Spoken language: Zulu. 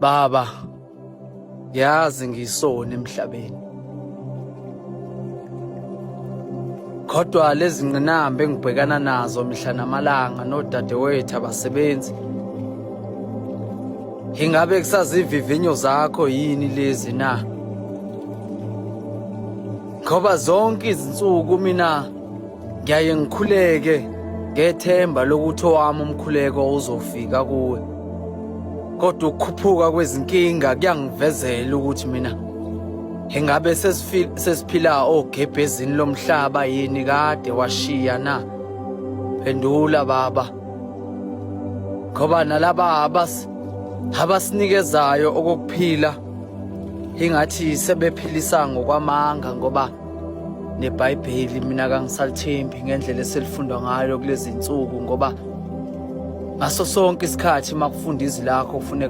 Baba, yazi ngisona emhlabeni. Kodwa lezi ngqinamba engibhekana nazo mihla namalanga nodadewethu abasebenzi. Ingabe kusazivivinyo zakho yini lezi na? Ngoba zonke izinsuku mina ngiyaye ngikhuleke ngethemba lokuthi owami umkhuleko uzofika kuwe. Kodwa ukukhuphuka kwezinkinga kuyangivezela ukuthi mina ingabe sesiphila ogebhezini lomhlaba yini kade washiya na? Phendula baba. Ngoba nalaba abasinikezayo okokuphila ingathi sebephilisa ngokwamanga, ngoba neBhayibheli mina kangisalithembi ngendlela eselifundwa ngayo kulezi insuku, ngoba ngaso sonke isikhathi makufunda izwi lakho kufuneka